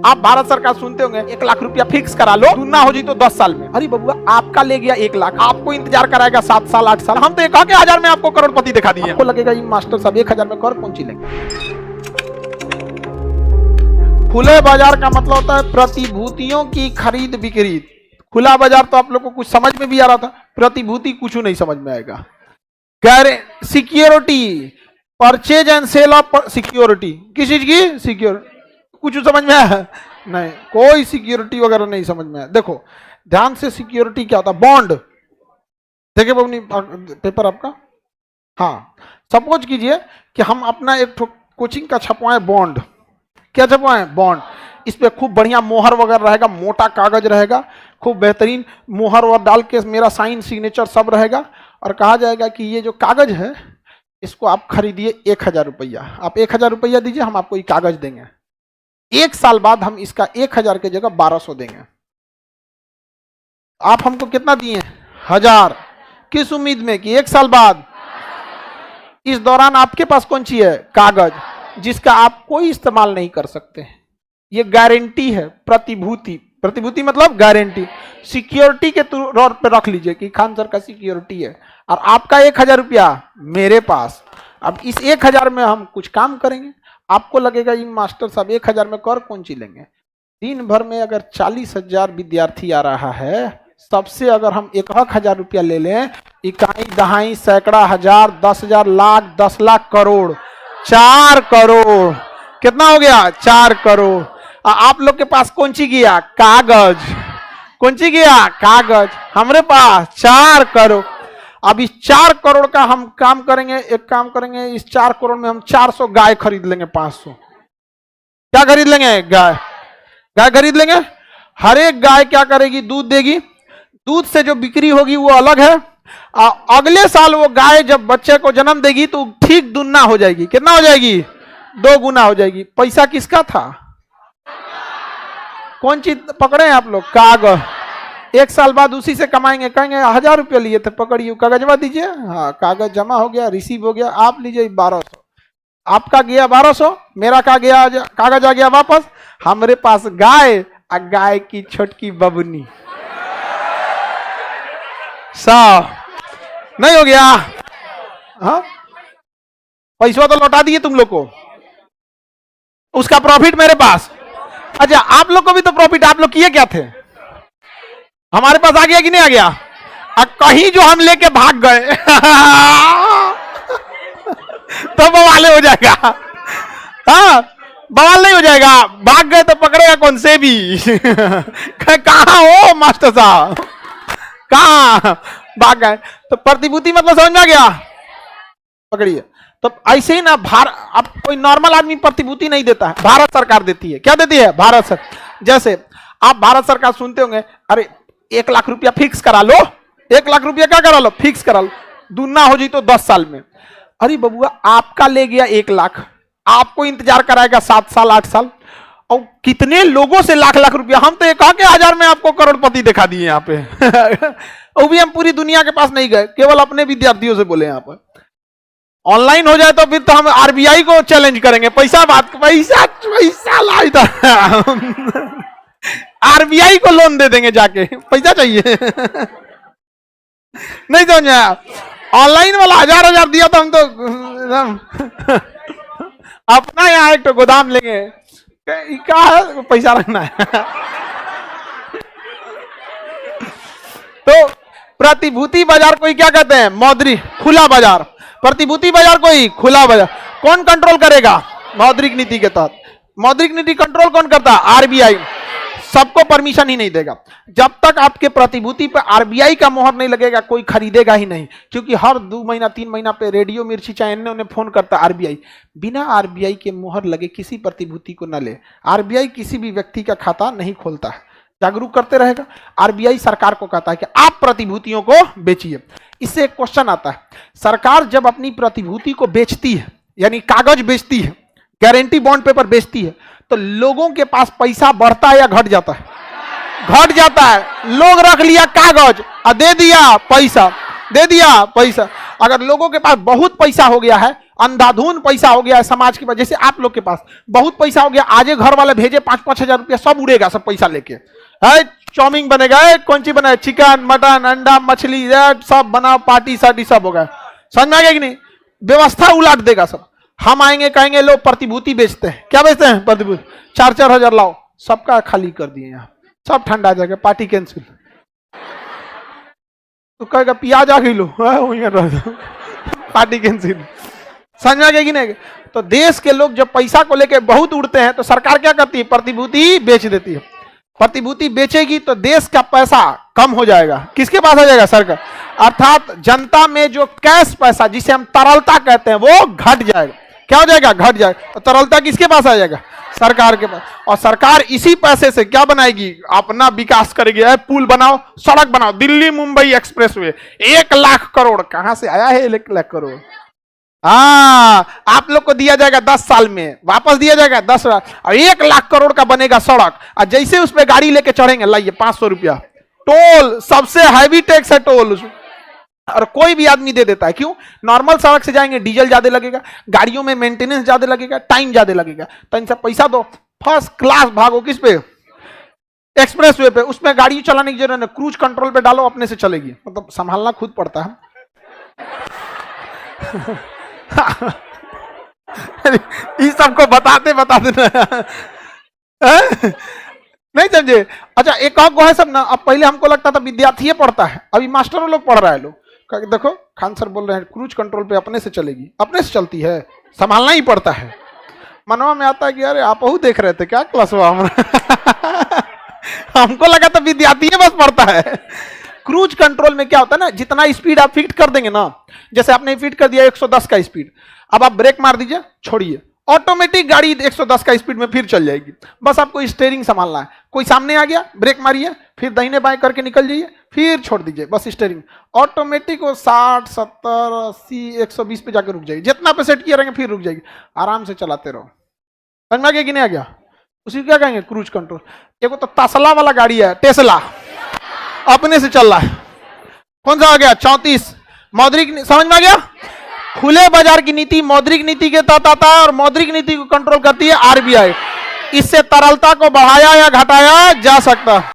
आप भारत सरकार सुनते होंगे 1 लाख रुपया फिक्स करा लो, दुना हो जी तो 10 साल में। अरे बबुआ, आपका ले गया 1 लाख, आपको इंतजार कराएगा 7 साल 8 साल। हम तो 1000 में आपको करोड़पति दिखा दिए। आपको लगेगा ये मास्टर साहब 1000 में कर कौन सी लेंगे। खुले बाजार का मतलब होता है प्रतिभूतियों की खरीद बिक्री। खुला बाजार तो आप लोग को कुछ समझ में भी आ रहा था, प्रतिभूति कुछ नहीं समझ में आएगा। Security, purchase and sale of security, किस चीज की सिक्योरिटी, कुछ समझ में आया नहीं, कोई सिक्योरिटी वगैरह नहीं समझ में आया। देखो ध्यान से, सिक्योरिटी क्या होता है, बॉन्ड। देखिए बबनी पेपर आपका, हाँ सपोज कीजिए कि हम अपना एक कोचिंग का छपवाए बॉन्ड। क्या छपवाए, बॉन्ड। इस पे खूब बढ़िया मोहर वगैरह रहेगा, मोटा कागज रहेगा, खूब बेहतरीन मोहर और डाल के मेरा साइन सिग्नेचर सब रहेगा, और कहा जाएगा कि ये जो कागज है इसको आप खरीदिए 1000 रुपया। आप 1000 रुपया दीजिए, हम आपको ये कागज देंगे। 1 साल बाद हम इसका 1000 की जगह 1200 देंगे। आप हमको कितना दिए, 1000, किस उम्मीद में कि 1 साल बाद, इस दौरान आपके पास कौन सी है, कागज, जिसका आप कोई इस्तेमाल नहीं कर सकते। ये गारंटी है, प्रतिभूति। प्रतिभूति मतलब गारंटी, सिक्योरिटी के तौर पे रख लीजिए कि खान सर का सिक्योरिटी है, और आपका 1000 रुपया मेरे पास। अब इस 1000 में हम कुछ काम करेंगे। आपको लगेगा ये मास्टर साहब 1000 में कर कौन सी लेंगे। दिन भर में अगर 40,000 विद्यार्थी आ रहा है, सबसे अगर हम 1000 रुपया ले लें, इकाई दहाई सैकड़ा हजार 10,000 लाख 10 लाख करोड़, 4 करोड़, कितना हो गया, 4 करोड़। आप लोग के पास कौन सी गया, कागज, कौन सी गया, कागज। हमारे पास 4 करोड़। अब इस 4 करोड़ का हम काम करेंगे, एक काम करेंगे, इस 4 करोड़ में हम 400 गाय खरीद लेंगे, 500 क्या खरीद लेंगे, गाय, गाय खरीद लेंगे। हर एक गाय क्या करेगी, दूध देगी, दूध से जो बिक्री होगी वो अलग है। अगले साल वो गाय जब बच्चे को जन्म देगी तो ठीक दुगना हो जाएगी, कितना हो जाएगी, 2 गुना हो जाएगी। पैसा किसका था, कौन चीज पकड़े हैं आप लोग, कागज। 1 साल बाद उसी से कमाएंगे, कहेंगे 1000 रुपया लिए थे, पकड़िए कागजवा दीजिए, हाँ कागज जमा हो गया, रिसीव हो गया, आप लीजिए 1200। आपका गया 1200, मेरा का गया, कागज आ गया वापस। हमारे पास गाय, और गाय की छोटकी बबनी, नहीं हो गया, हाँ पैसा तो लौटा दिए तुम लोग को, उसका प्रॉफिट मेरे पास। अच्छा आप लोग को भी तो प्रॉफिट, आप लोग किए क्या थे, हमारे पास आ गया कि नहीं आ गया। कहीं जो हम लेके भाग गए तो बवाले हो जाएगा, हाँ बवाल नहीं हो जाएगा। भाग गए तो पकड़ेगा कौन से भी कहाँ हो मास्टर साहब, कहाँ भाग गए। तो प्रतिभूति मतलब समझ में आ गया, पकड़िए। तो ऐसे ही ना, अब कोई नॉर्मल आदमी प्रतिभूति नहीं देता है, भारत सरकार देती है। क्या देती है, भारत सरकार। जैसे आप भारत सरकार सुनते होंगे, अरे 1 लाख रुपया फिक्स करा लो, 1 लाख रुपया क्या करा लो, फिक्स करा लो, दुना हो जी तो 10 साल में। अरे बबुआ, आपका ले गया 1 लाख, आपको इंतजार कराएगा 7 साल 8 साल, और कितने लोगों से लाख लाख रुपया। हम तो 1000 में आपको करोड़पति दिखा दिए यहाँ पे वो भी हम पूरी दुनिया के पास नहीं गए, केवल अपने विद्यार्थियों से बोले। यहाँ पर ऑनलाइन हो जाए तो फिर तो हम आरबीआई को चैलेंज करेंगे, पैसा बात, पैसा पैसा ला इधर आरबीआई को लोन दे देंगे जाके, पैसा चाहिए नहीं समझ में आया। ऑनलाइन वाला 1000 दिया तो हम तो अपना यहाँ एक तो गोदाम लेंगे, क्या है पैसा रखना है तो प्रतिभूति बाजार को ही क्या कहते हैं, मौद्रिक खुला बाजार। प्रतिभूति बाजार को ही खुला बाजार। कौन कंट्रोल करेगा, मौद्रिक नीति के तहत। मौद्रिक नीति कंट्रोल कौन करता है, आरबीआई। सबको परमिशन ही नहीं देगा। जब तक आपके प्रतिभूति पे आरबीआई का मोहर नहीं लगेगा, कोई खरीदेगा ही नहीं। क्योंकि हर 2 महीना 3 महीना पे रेडियो मिर्ची चैनल उन्हें फोन करता है आरबीआई, बिना आरबीआई के मोहर लगे किसी प्रतिभूति को न ले। आरबीआई किसी भी व्यक्ति का खाता नहीं खोलता है, जागरूक करते रहेगा। आरबीआई सरकार को कहता है कि आप प्रतिभूतियों को बेचिए। इससे एक क्वेश्चन आता है, सरकार जब अपनी प्रतिभूति को बेचती है, यानी कागज बेचती है, गारंटी बॉन्ड पेपर बेचती है, तो लोगों के पास पैसा बढ़ता है या घट जाता है, घट जाता है। लोग रख लिया कागज और दे दिया पैसा, दे दिया पैसा। अगर लोगों के पास बहुत पैसा हो गया है अंधाधुन पैसा हो गया है समाज के पास। जैसे आप लोग के पास बहुत पैसा हो गया, आज घर वाले भेजे 5-5 हजार रुपया, सब उड़ेगा, सब पैसा लेके है चाउमीन बनेगा, कौन सी बना, चिकन मटन अंडा मछली सब बनाओ, पार्टी सार्टी सब होगा। समझ में आ गया कि नहीं? व्यवस्था उलट देगा सब। हम आएंगे कहेंगे लो प्रतिभूति बेचते हैं, क्या बेचते हैं? प्रतिभूति। 4-4 हजार लाओ, सबका खाली कर दिए, यहाँ सब ठंडा जाएगा, पार्टी कैंसिल। तो कहेगा प्याज आ गई लो, पार्टी कैंसिल। समझ में आ गया कि नहीं? तो देश के लोग जब पैसा को लेकर बहुत उड़ते हैं तो सरकार क्या करती है? प्रतिभूति बेच देती है। प्रतिभूति बेचेगी तो देश का पैसा कम हो जाएगा, किसके पास आ जाएगा? सरकार। अर्थात जनता में जो कैश पैसा जिसे हम तरलता कहते हैं वो घट जाएगा। क्या हो जाएगा? घट जाएगा। तो तरलता किसके पास आ जाएगा? सरकार के पास। और सरकार इसी पैसे से क्या बनाएगी? अपना विकास करेगी। पुल बनाओ, सड़क बनाओ, दिल्ली मुंबई एक्सप्रेसवे 1 लाख करोड़ कहां से आया है? 1 लाख करोड़ आप लोग को दिया जाएगा 10 साल में, वापस दिया जाएगा 10 लाख, और 1 लाख करोड़ का बनेगा सड़क। और जैसे उस पर गाड़ी लेके चढ़ेंगे, लाइए 500 रुपया टोल, सबसे हैवी टैक्स है टोल, और कोई भी आदमी दे देता है। क्यों? नॉर्मल सड़क से जाएंगे डीजल ज्यादा लगेगा, गाड़ियों में मेंटेनेंस ज्यादा लगेगा, टाइम ज्यादा लगेगा, तो इनसे पैसा दो, फर्स्ट क्लास भागो। किस पे? एक्सप्रेसवे पे। उसमें गाड़ी चलाने की जरूरत नहीं, क्रूज कंट्रोल पे डालो, अपने से चलेगी। मतलब संभालना खुद पड़ता है। इस सबको बताते नहीं समझे? अच्छा, एक और है सब ना। अब पहले हमको लगता था विद्यार्थी पढ़ता है, अभी मास्टरों लोग पढ़ रहा है। लोग देखो खान सर बोल रहे हैं क्रूज कंट्रोल पे अपने से चलेगी, अपने से चलती है, संभालना ही पड़ता है। मनवा में आता है कि अरे आप देख रहे थे क्या क्लास हुआ हमारा। हमको लगा था विद्यार्थी बस पढ़ता है। क्रूज कंट्रोल में क्या होता है ना, जितना स्पीड आप फिट कर देंगे ना, जैसे आपने फिट कर दिया 110 का स्पीड, अब आप ब्रेक मार दीजिए, छोड़िए, ऑटोमेटिक गाड़ी 110 का स्पीड में फिर चल जाएगी। बस आपको स्टीयरिंग संभालना है। कोई सामने आ गया, ब्रेक मारिए, फिर दाहिने बाएं करके निकल जाइए, फिर छोड़ दीजिए, बस स्टीयरिंग ऑटोमेटिक वो 60, 70, 80, 120 पे जाकर रुक जाएगी। जितना पे सेट किए रहेंगे फिर रुक जाएगी। आराम से चलाते रहो। समझ में आ गया कि नहीं आ गया? उसी क्या कहेंगे? Cruise control. एक तो तसला वाला गाड़ी है, टेस्ला, अपने से चल रहा है। कौन सा आ गया? 34 मौद्रिक। समझ में आ गया? खुले बाजार की नीति मौद्रिक नीति के तहत आता है, और मौद्रिक नीति को कंट्रोल करती है आरबीआई। इससे तरलता को बढ़ाया या घटाया जा सकता है।